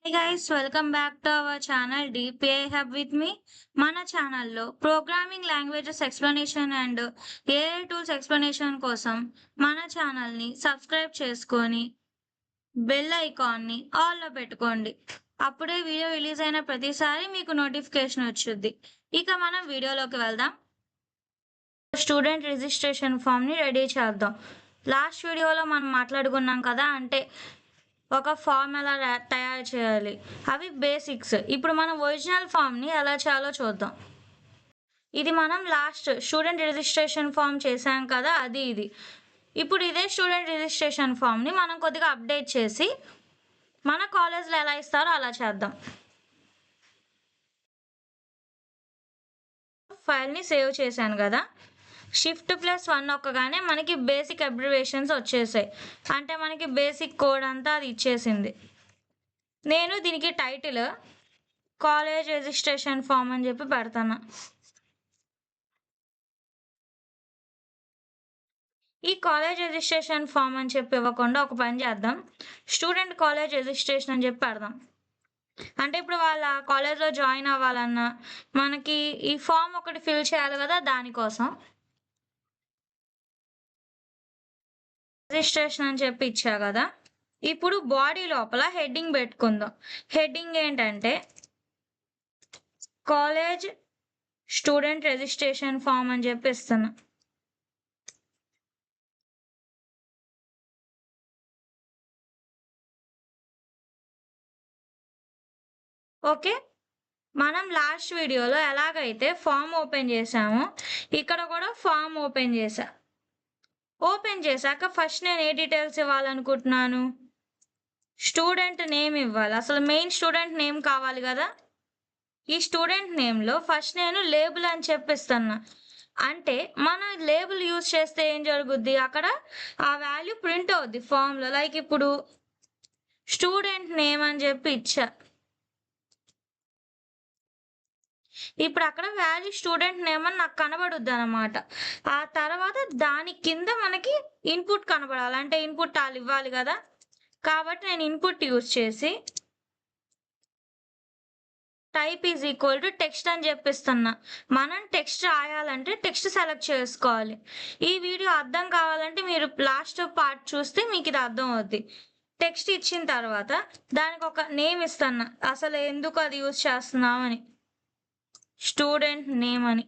Hey guys, welcome back to our channel DPI Hub with me. మన ఛానల్లో programming languages explanation and AI tools explanation కోసం మన ఛానల్ని subscribe చేసుకొని bell ఐకాన్ని ఆల్లో పెట్టుకోండి. అప్పుడే వీడియో రిలీజ్ అయిన ప్రతిసారి మీకు నోటిఫికేషన్ వచ్చుద్ది. ఇక మనం వీడియోలోకి వెళ్దాం. స్టూడెంట్ రిజిస్ట్రేషన్ ఫామ్ని రెడీ చేద్దాం. లాస్ట్ వీడియోలో మనం మాట్లాడుకున్నాం కదా, అంటే ఒక ఫామ్ ఎలా తయారు చేయాలి, అవి బేసిక్స్. ఇప్పుడు మనం ఒరిజినల్ ఫామ్ని ఎలా చేయాలో చూద్దాం. ఇది మనం లాస్ట్ స్టూడెంట్ రిజిస్ట్రేషన్ ఫామ్ చేసాం కదా, ఇది ఇప్పుడు ఇదే స్టూడెంట్ రిజిస్ట్రేషన్ ఫామ్ని మనం కొద్దిగా అప్డేట్ చేసి మన కాలేజ్లో ఎలా ఇస్తారో అలా చేద్దాం. ఫైల్ని సేవ్ చేశాను కదా, Shift+1 నొక్కగానే మనకి బేసిక్ అబ్రివేషన్స్ వచ్చేసాయి. అంటే మనకి బేసిక్ కోడ్ అంతా అది ఇచ్చేసింది. నేను దీనికి టైటిల్ కాలేజ్ రిజిస్ట్రేషన్ ఫామ్ అని చెప్పి పెడతాను. ఈ కాలేజ్ రిజిస్ట్రేషన్ ఫామ్ అని చెప్పి ఇవ్వకుండా ఒక పని చేద్దాం, స్టూడెంట్ కాలేజ్ రిజిస్ట్రేషన్ అని చెప్పి పెడదాం. అంటే ఇప్పుడు వాళ్ళ కాలేజ్లో జాయిన్ అవ్వాలన్నా మనకి ఈ ఫామ్ ఒకటి ఫిల్ చేయాలి కదా, దానికోసం రిజిస్ట్రేషన్ అని చెప్పి ఇచ్చా కదా. ఇప్పుడు బాడీ లోపల హెడ్డింగ్ పెట్టుకుందాం. హెడ్డింగ్ ఏంటంటే కాలేజ్ స్టూడెంట్ రిజిస్ట్రేషన్ ఫామ్ అని చెప్పి ఇస్తున్నా. ఓకే, మనం లాస్ట్ వీడియోలో ఎలాగైతే ఫామ్ ఓపెన్ చేసామో ఇక్కడ కూడా ఫామ్ ఓపెన్ చేశా. ఓపెన్ చేశాక ఫస్ట్ నేను ఏ డీటెయిల్స్ ఇవ్వాలనుకుంటున్నాను, స్టూడెంట్ నేమ్ ఇవ్వాలి. అసలు మెయిన్ స్టూడెంట్ నేమ్ కావాలి కదా. ఈ స్టూడెంట్ నేమ్లో ఫస్ట్ నేను లేబుల్ అని చెప్పిస్తున్నా. అంటే మనం లేబుల్ యూజ్ చేస్తే ఏం జరుగుద్ది, అక్కడ ఆ వాల్యూ ప్రింట్ అవుద్ది ఫామ్లో. లైక్ ఇప్పుడు స్టూడెంట్ నేమ్ అని చెప్పి ఇచ్చా. ఇప్పుడు అక్కడ వాల్యూ స్టూడెంట్ నేమ్ అని నాకు కనబడుద్ది అనమాట. ఆ తర్వాత దాని కింద మనకి ఇన్పుట్ కనబడాలి, అంటే ఇన్పుట్ వాళ్ళు ఇవ్వాలి కదా. కాబట్టి నేను ఇన్పుట్ యూజ్ చేసి type is equal to text అని చెప్పిస్తున్నా. మనం టెక్స్ట్ రాయాలంటే టెక్స్ట్ సెలెక్ట్ చేసుకోవాలి. ఈ వీడియో అర్థం కావాలంటే మీరు లాస్ట్ పార్ట్ చూస్తే మీకు ఇది అర్థం అవుద్ది. టెక్స్ట్ ఇచ్చిన తర్వాత దానికి ఒక నేమ్ ఇస్తున్నా, అసలు ఎందుకు అది యూజ్ చేస్తున్నామని, స్టూడెంట్ నేమ్ అని.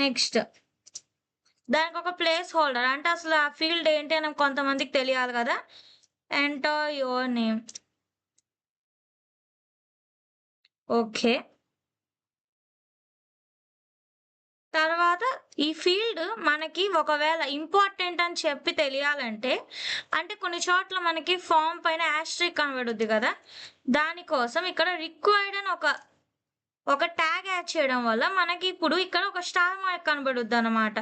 నెక్స్ట్ దానికి ఒక ప్లేస్ హోల్డర్, అంటే అసలు ఆ ఫీల్డ్ ఏంటి అని కొంతమందికి తెలియాలి కదా. Enter your name. ఓకే, తర్వాత ఈ ఫీల్డ్ మనకి ఒకవేళ ఇంపార్టెంట్ అని చెప్పి తెలియాలంటే, అంటే కొన్ని చోట్ల మనకి ఫామ్ పైన యాస్ట్రిక్ కనబడుద్ది కదా, దానికోసం ఇక్కడ రిక్వైర్డ్ అని ఒక ట్యాగ్ యాడ్ చేయడం వల్ల మనకి ఇప్పుడు ఇక్కడ ఒక స్టార్ మార్క్ కనబడుద్ది అనమాట.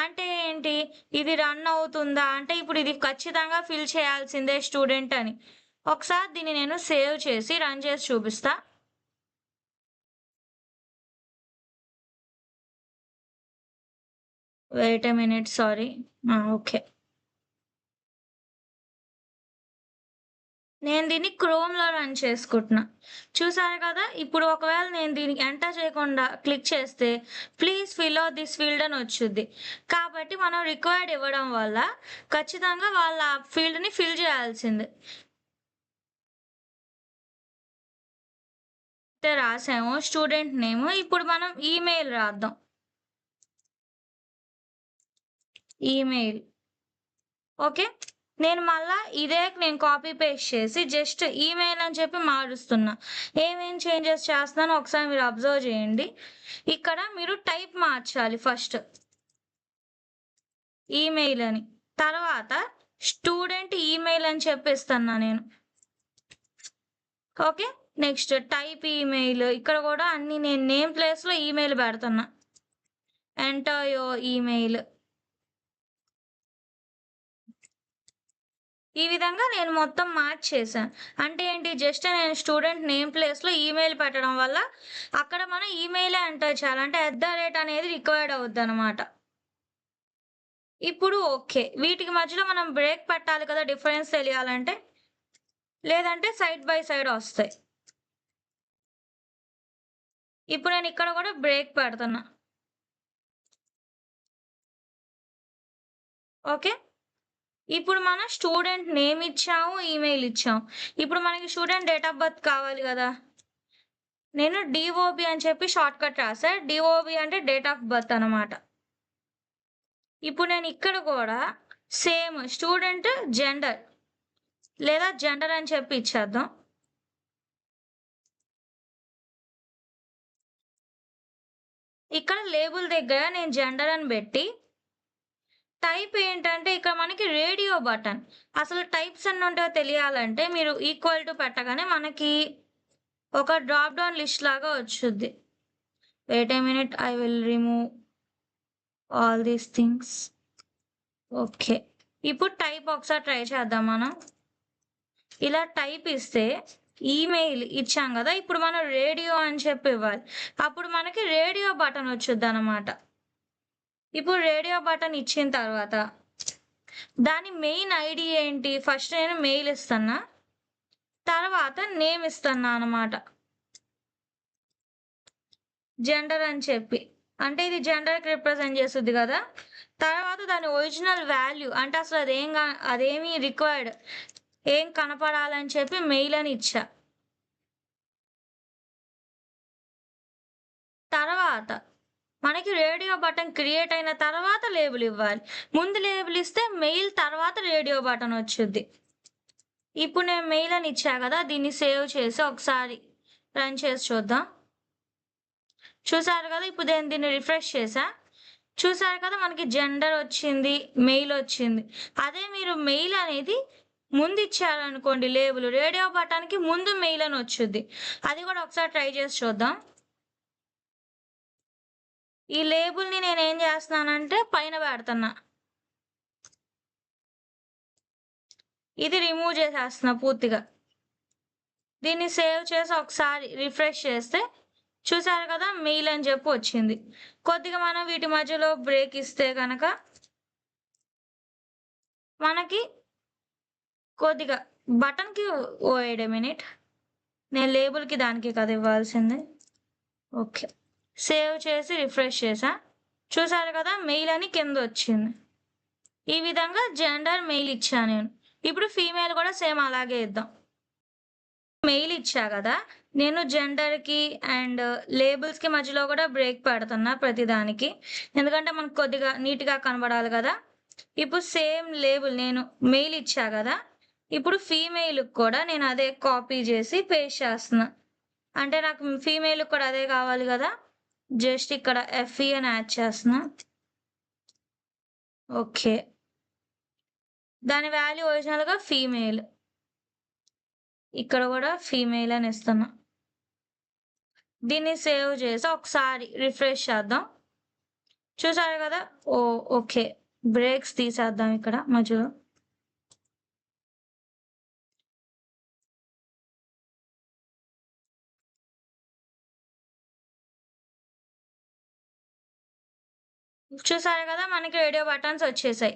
అంటే ఏంటి, ఇది రన్ అవుతుందా అంటే ఇప్పుడు ఇది ఖచ్చితంగా ఫిల్ చేయాల్సిందే స్టూడెంట్ అని. ఒకసారి దీన్ని నేను సేవ్ చేసి రన్ చేసి చూపిస్తా. Wait a minute, sorry. Okay, నేను దీన్ని క్రోమ్‌లో రన్ చేసుకుంటున్నా. చూసారు కదా, ఇప్పుడు ఒకవేళ నేను దీనికి ఎంటర్ చేయకుండా క్లిక్ చేస్తే please fill out this field అని వచ్చుద్ది. కాబట్టి మనం రిక్వైర్డ్ ఇవ్వడం వల్ల ఖచ్చితంగా వాళ్ళ ఫీల్డ్‌ని ఫిల్ చేయాల్సిందే. అయితే రాసాము స్టూడెంట్ నేమ్. ఇప్పుడు మనం ఈమెయిల్ రాద్దాం. ఈమెయిల్. ఓకే, నేను మళ్ళా నేను కాపీ పేస్ట్ చేసి జస్ట్ ఈమెయిల్ అని చెప్పి మారుస్తున్నా. ఏమేం చేంజెస్ చేస్తున్నానో ఒకసారి మీరు అబ్జర్వ్ చేయండి. ఇక్కడ మీరు టైప్ మార్చాలి ఫస్ట్, ఈమెయిల్ అని. తర్వాత స్టూడెంట్ ఈమెయిల్ అని చెప్పిస్తున్నా నేను. Okay, next type email. ఇక్కడ కూడా అన్ని నేను నేమ్ ప్లేస్లో ఈమెయిల్ పెడుతున్నా. Enter your email. ఈ విధంగా నేను మొత్తం మార్చేసాను. అంటే ఏంటి, జస్ట్ నేను స్టూడెంట్ నేమ్ ప్లేస్లో ఈమెయిల్ పెట్టడం వల్ల అక్కడ మనం ఈమెయిలే ఎంటర్ చేయాలి, అంటే అనేది రిక్వైర్డ్ అవుద్ది అనమాట. ఇప్పుడు ఓకే, వీటికి మధ్యలో మనం బ్రేక్ పెట్టాలి కదా డిఫరెన్స్ తెలియాలంటే. లేదంటే సైడ్ బై సైడ్ వస్తాయి. ఇప్పుడు నేను ఇక్కడ కూడా బ్రేక్ పెడుతున్నా. ఓకే. ఇప్పుడు మనం స్టూడెంట్ నేమ్ ఇచ్చాము, ఈమెయిల్ ఇచ్చాము. ఇప్పుడు మనకి స్టూడెంట్ డేట్ ఆఫ్ బర్త్ కావాలి గదా! నేను డీఓబీ అని చెప్పి షార్ట్‌కట్ రాసా. డీఓబీ అంటే డేట్ ఆఫ్ బర్త్ అనమాట. ఇప్పుడు నేను ఇక్కడ గూడా సేమ్ స్టూడెంట్ జెండర్ లేదా జెండర్ అని చెప్పి ఇచ్చేద్దాం. ఇక్కడ లేబుల్ దగ్గర నేను జెండర్ అని బెట్టి, టైప్ ఏంటంటే ఇక్కడ మనకి రేడియో బటన్. అసలు టైప్స్ ఎన్నుంటాయో తెలియాలంటే మీరు ఈక్వల్ టు పెట్టగానే మనకి ఒక డ్రాప్ డౌన్ లిస్ట్ లాగా వచ్చుద్ది. Wait a minute, I will remove all these things. Okay. ఇప్పుడు టైప్ ఒకసారి ట్రై చేద్దాం మనం. ఇలా టైప్ ఇస్తే ఈమెయిల్ ఇచ్చాం గదా! ఇప్పుడు మనం రేడియో అని చెప్పి ఇవ్వాలి. అప్పుడు మనకి రేడియో బటన్ వచ్చుద్దనమాట. ఇప్పుడు రేడియో బటన్ ఇచ్చిన తర్వాత దాని మెయిన్ ఐడీ ఏంటి? ఫస్ట్ నేను మెయిల్ ఇస్తన్నా. తర్వాత నేమ్ ఇస్తన్నా అనమాట. జెండర్ అని చెప్పి. అంటే ఇది జెండర్‌కి రిప్రజెంట్ చేస్తుద్ది గదా! తర్వాత దాని ఒరిజినల్ వాల్యూ అంటే అసలు అదేమి రిక్వైర్డ్ ఏం కనపడాలని చెప్పి మెయిల్ అని ఇచ్చా. తర్వాత మనకి రేడియో బటన్ క్రియేట్ అయిన తర్వాత లేబుల్ ఇవ్వాలి. ముందు లేబుల్ ఇస్తే మెయిల్ తర్వాత రేడియో బటన్ వచ్చుద్ది. ఇప్పుడు నేను మెయిల్ అని ఇచ్చా గదా! దీన్ని సేవ్ చేసి ఒకసారి రన్ చేసి చూద్దాం. చూసారు గదా! ఇప్పుడు నేను దీన్ని రిఫ్రెష్ చేశా. చూసారు కదా! మనకి జెండర్ వచ్చింది, మెయిల్ వచ్చింది. అదే మీరు మెయిల్ అనేది ముందు ఇచ్చారనుకోండి లేబుల్, రేడియో బటన్‌కి ముందు మెయిల్ అని వచ్చుద్ది. అది గూడా ఒకసారి ట్రై చేసి చూద్దాం. ఈ లేబుల్‌ని నేనేం జేస్తున్నానంటే పైన పెడుతున్నా. ఇది రిమూవ్ చేసేస్తున్నా పూర్తిగా. దీన్ని సేవ్ చేసి ఒకసారి రిఫ్రెష్ చేస్తే చూసారు కదా! మెయిల్ అని చెప్పి వచ్చింది. కొద్దిగా మనం వీటి మధ్యలో బ్రేక్ ఇస్తే గనక మనకి కొద్దిగా బటన్‌కి వెయిట్ ఎ మినిట్. నేను లేబుల్‌కి దానికి కదా ఇవ్వాల్సింది. ఓకే. సేవ్ చేసి రిఫ్రెష్ చేశా. చూసారు కదా! మెయిల్ అని కిందొచ్చింది. ఈ విధంగా జెండర్ మెయిల్ ఇచ్చా నేను. ఇప్పుడు ఫీమేల్ కూడా సేమ్ అలాగే ఇద్దాం. మెయిల్ ఇచ్చా గదా! నేను జెండర్‌కి అండ్ లేబుల్స్‌కి మధ్యలో గూడా బ్రేక్ పెడుతున్నా ప్రతిదానికి. ఎందుకంటే మనకు కొద్దిగా నీట్‌గా కనబడాలి గదా! ఇప్పుడు సేమ్ లేబుల్ నేను మెయిల్ ఇచ్చా గదా! ఇప్పుడు ఫీమేల్‌కి కూడా నేను అదే కాపీ జేసి పేస్ట్ చేస్తున్నా. అంటే నాకు ఫీమేల్‌కి కూడా అదే కావాలి గదా! జస్ట్ ఇక్కడ ఎఫ్‌ఈ అని యాడ్ చేస్తున్నా. ఓకే. దాని వాల్యూ ఒరిజినల్‌గా ఫీమేల్. ఇక్కడ గూడా ఫీమేల్ అని ఇస్తున్నా. దీన్ని సేవ్ చేసి ఒకసారి రిఫ్రెష్ చేద్దాం. చూసారు గదా! ఓకే. బ్రేక్స్ తీసేద్దాం ఇక్కడ మధ్యలో. చూసారు గదా! మనకి రేడియో బటన్స్ వచ్చేసాయి.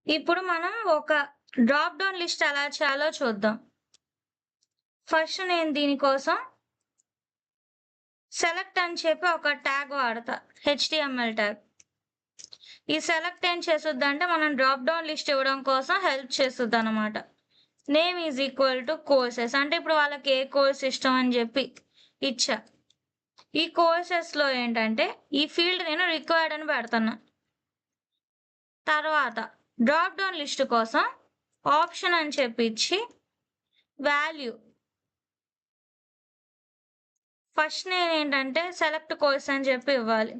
ఇప్పుడు మనం ఒక డ్రాప్ డౌన్ లిస్ట్ ఎలా చేయాలో చూద్దాం. ఫస్ట్ నేను దీనికోసం సెలెక్ట్ అని చెప్పి ఒక ట్యాగ్ వాడతా. HTML tag. ఈ సెలెక్ట్ ఏం చేస్తుద్దంటే మనం డ్రాప్ డౌన్ లిస్ట్ ఇవ్వడం కోసం హెల్ప్ చేస్తుద్దనమాట. Name is equal to courses అంటే ఇప్పుడు వాళ్ళకి ఏ కోర్స్ ఇష్టం అని చెప్పి ఇచ్చా. ఈ కోర్సెస్‌లో ఏంటంటే ఈ ఫీల్డ్ నేను రిక్వైర్డ్ అని పెడుతున్నా. తర్వాత డ్రాప్ డౌన్ లిస్ట్ కోసం ఆప్షన్ అని చెప్పి ఇచ్చి వాల్యూ ఫస్ట్ నేనేంటంటే సెలెక్ట్ కోర్స్ అని చెప్పి ఇవ్వాలి.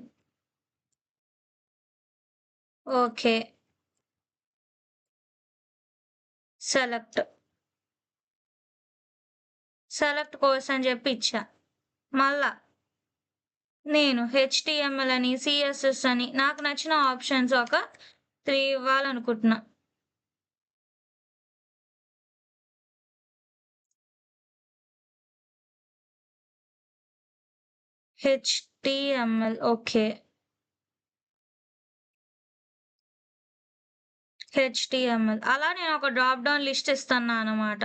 ఓకే. సెలెక్ట్. సెలెక్ట్ కోర్స్ అని చెప్పి ఇచ్చా. మళ్ళా నేను హెచ్టీఎంఎల్ అని, సిఎస్ఎస్ అని నాకు నచ్చిన ఆప్షన్స్ ఒక 3 ఇవ్వాలనుకుంటున్నా. HTML okay. హెచ్టీఎంఎల్ అలా నేను ఒక డ్రాప్ డౌన్ లిస్ట్ ఇస్తున్నా అన్నమాట.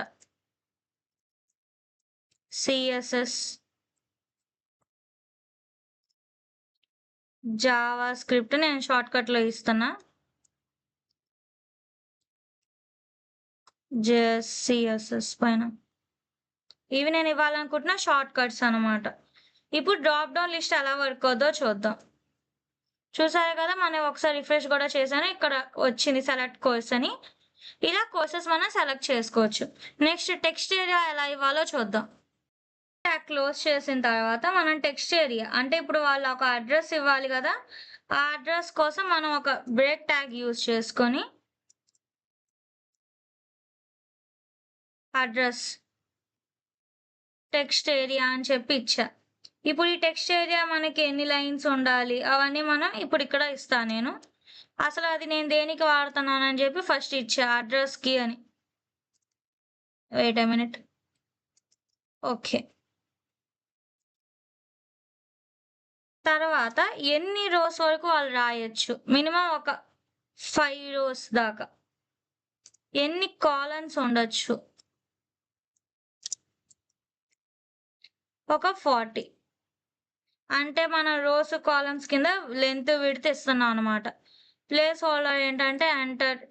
సిఎస్ఎస్, జావా స్క్రిప్ట్ నేను షార్ట్కట్లో ఇస్తున్నా. సిఎస్ఎస్ పైన ఇవి నేను ఇవ్వాలనుకుంటున్న షార్ట్ కట్స్ అనమాట. ఇప్పుడు డ్రాప్ డౌన్ లిస్ట్ ఎలా వర్క్ అవుతుందో చూద్దాం. చూసారు కదా, మనం ఒకసారి రిఫ్రెష్ కూడా చేశాను, ఇక్కడ వచ్చింది సెలెక్ట్ కోర్స్ అని. ఇలా కోర్సెస్ మనం సెలెక్ట్ చేసుకోవచ్చు. నెక్స్ట్ టెక్స్ట్ ఏరియా ఎలా ఇవ్వాలో చూద్దాం. ట్యాగ్ క్లోజ్ చేసిన తర్వాత మనం టెక్స్ట్ ఏరియా అంటే ఇప్పుడు వాళ్ళు ఒక అడ్రస్ ఇవ్వాలి కదా, ఆ అడ్రస్ కోసం మనం ఒక బ్రేక్ ట్యాగ్ యూజ్ చేసుకొని అడ్రస్ టెక్స్ట్ ఏరియా అని చెప్పి ఇచ్చా. ఇప్పుడు ఈ టెక్స్ట్ ఏరియా మనకి ఎన్ని లైన్స్ ఉండాలి అవన్నీ మనం ఇప్పుడు ఇక్కడ ఇస్తా. నేను అసలు అది నేను దేనికి వాడుతున్నానని చెప్పి ఫస్ట్ ఇచ్చా అడ్రస్కి అని. Wait a minute. ఓకే. తర్వాత ఎన్ని రోస్ వరకు వాళ్ళు రాయొచ్చు, మినిమం ఒక 5 రోస్ దాకా. ఎన్ని కాలమ్స్ ఉండొచ్చు, ఒక 40. అంటే మన రోస్ కాలమ్స్ కింద లెంత్ విడ్త్ ఇస్తున్నాం అనమాట. ప్లేస్ హోల్డర్ ఏంటంటే ఎంటర్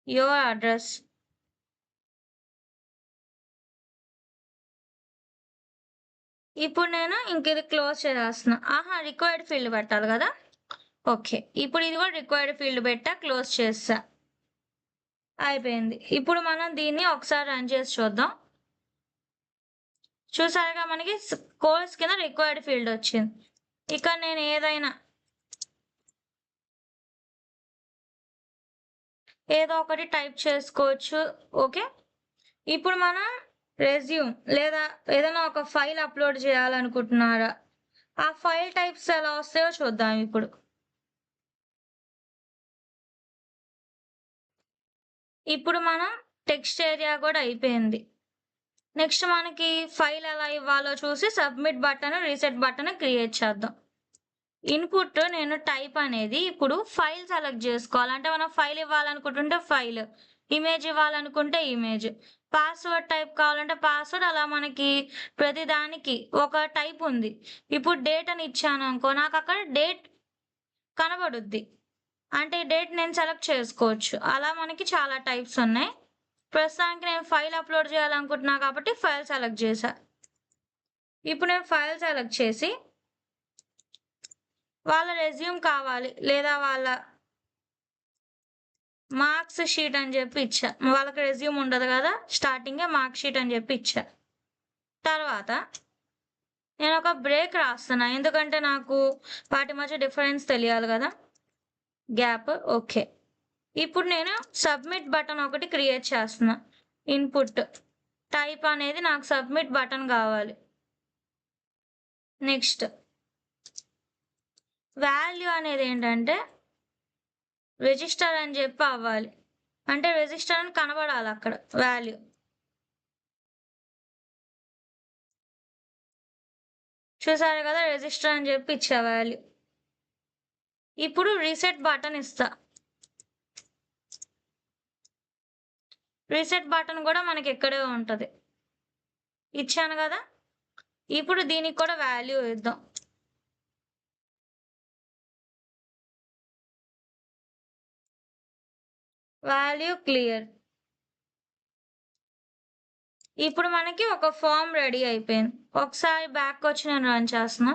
యువర్ అడ్రస్. ఇప్పుడు నేను ఇంక ఇది క్లోజ్ చేసేస్తున్నా. రిక్వైర్డ్ ఫీల్డ్ పెట్టాలి కదా. ఓకే, ఇప్పుడు ఇది కూడా రిక్వైర్డ్ ఫీల్డ్ పెట్టా, క్లోజ్ చేస్తా. అయిపోయింది. ఇప్పుడు మనం దీన్ని ఒకసారి రన్ చేసి చూద్దాం. చూసారుగా మనకి కోర్స్ కింద రిక్వైర్డ్ ఫీల్డ్ వచ్చింది. ఇక్కడ నేను ఏదో ఒకటి టైప్ చేసుకోవచ్చు. ఓకే, ఇప్పుడు మనం రెజ్యూమ్ లేదా ఏదైనా ఒక ఫైల్ అప్లోడ్ చేయాలనుకుంటున్నారా, ఆ ఫైల్ టైప్స్ ఎలా వస్తాయో చూద్దాం. ఇప్పుడు మనం టెక్స్ట్ ఏరియా కూడా అయిపోయింది. నెక్స్ట్ మనకి ఫైల్ ఎలా ఇవ్వాలో చూసి submit button, reset button create చేద్దాం. ఇన్పుట్ నేను టైప్ అనేది ఇప్పుడు ఫైల్ సెలెక్ట్ చేసుకోవాలి. అంటే మనం ఫైల్ ఇవ్వాలనుకుంటుంటే ఫైల్, ఇమేజ్ ఇవ్వాలనుకుంటే ఇమేజ్, పాస్వర్డ్ టైప్ కావాలంటే పాస్వర్డ్. అలా మనకి ప్రతిదానికి ఒక టైప్ ఉంది. ఇప్పుడు డేట్ అని ఇచ్చాను అనుకో, నాకు అక్కడ డేట్ కనబడుద్ది. అంటే డేట్ నేను సెలెక్ట్ చేసుకోవచ్చు. అలా మనకి చాలా టైప్స్ ఉన్నాయి. ప్రస్తుతానికి నేను ఫైల్ అప్లోడ్ చేయాలనుకుంటున్నా కాబట్టి ఫైల్ సెలెక్ట్ చేశా. ఇప్పుడు నేను ఫైల్ సెలెక్ట్ చేసి వాళ్ళ రెజ్యూమ్ కావాలి లేదా వాళ్ళ మార్క్స్ షీట్ అని చెప్పి ఇచ్చా. వాళ్ళకి రెజ్యూమ్ ఉండదు కదా, స్టార్టింగే మార్క్ షీట్ అని చెప్పి ఇచ్చా. తర్వాత నేను ఒక బ్రేక్ రాస్తున్నా, ఎందుకంటే నాకు వాటి మధ్య డిఫరెన్స్ తెలియాలి కదా. గ్యాప్. ఓకే, ఇప్పుడు నేను సబ్మిట్ బటన్ ఒకటి క్రియేట్ చేస్తున్నా. ఇన్పుట్ టైప్ అనేది నాకు సబ్మిట్ బటన్ కావాలి. నెక్స్ట్ వాల్యూ అనేది ఏంటంటే రిజిస్టర్ అని చెప్పి అవ్వాలి. అంటే రిజిస్టర్ అని కనబడాలి అక్కడ వాల్యూ. చూసారు కదా, రిజిస్టర్ అని చెప్పి ఇచ్చా వాల్యూ. ఇప్పుడు రీసెట్ బటన్ ఇస్తా. రీసెట్ బటన్ కూడా మనకి ఎక్కడే ఉంటుంది, ఇచ్చాను కదా. ఇప్పుడు దీనికి కూడా వాల్యూ ఇద్దాం. Value clear. ఇప్పుడు మనకి ఒక ఫామ్ రెడీ అయిపోయింది. ఒకసారి బ్యాక్ వచ్చి నేను రన్ చేస్తున్నా.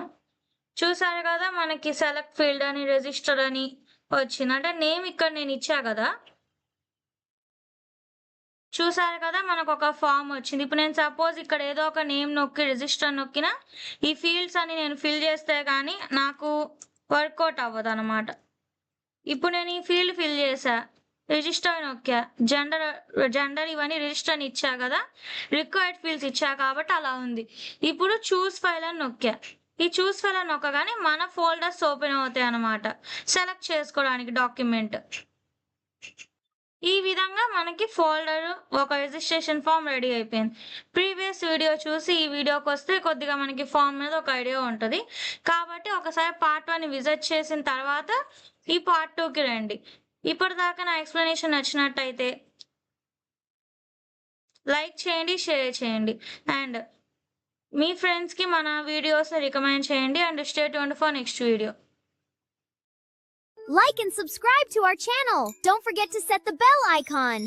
చూసారు కదా, మనకి సెలెక్ట్ ఫీల్డ్ అని, రిజిస్టర్ అని వచ్చింది. అంటే నేమ్ ఇక్కడ నేను ఇచ్చా కదా. చూసారు కదా, మనకు ఒక ఫామ్ వచ్చింది. ఇప్పుడు నేను సపోజ్ ఇక్కడ ఏదో ఒక నేమ్ నొక్కి రిజిస్టర్ నొక్కినా ఈ ఫీల్డ్స్ అని నేను ఫిల్ చేస్తే కానీ నాకు వర్కౌట్ అవ్వదు అనమాట. ఇప్పుడు నేను ఈ ఫీల్డ్ ఫిల్ చేశా. రిజిస్టర్ నొక్కా. జెండర్ ఇవన్నీ రిజిస్టర్ అని ఇచ్చా కదా! రిక్వైర్డ్ ఫీల్డ్స్ ఇచ్చా కాబట్టి అలా ఉంది. ఇప్పుడు చూస్ ఫైల్ అని నొక్కా. ఈ చూస్ ఫైల్ అని నొక్కగానే మన ఫోల్డర్స్ ఓపెన్ అవుతాయన్నమాట. సెలెక్ట్ చేసుకోవడానికి డాక్యుమెంట్. ఈ విధంగా మనకి ఫోల్డర్ ఒక రిజిస్ట్రేషన్ ఫార్మ్ రెడీ అయిపోయింది. ప్రీవియస్ వీడియో చూసి ఈ వీడియోకొస్తే కొద్దిగా మనకి ఫార్మ్ మీద ఒక ఐడియా ఉంటది. కాబట్టి ఒకసారి పార్ట్ 1 విజిట్ చేసిన తర్వాత ఈ పార్ట్ 2కి రండి. ఇప్పటిదాకా నా ఎక్స్‌ప్లనేషన్ నచ్చినట్టయితే లైక్ చేయండి, షేర్ చేయండి. అండ్ మీ ఫ్రెండ్స్‌కి మన వీడియోస్‌ని రికమెండ్ చేయండి. And stay tuned for next video. Like and subscribe to our channel. Don't forget to set the bell icon.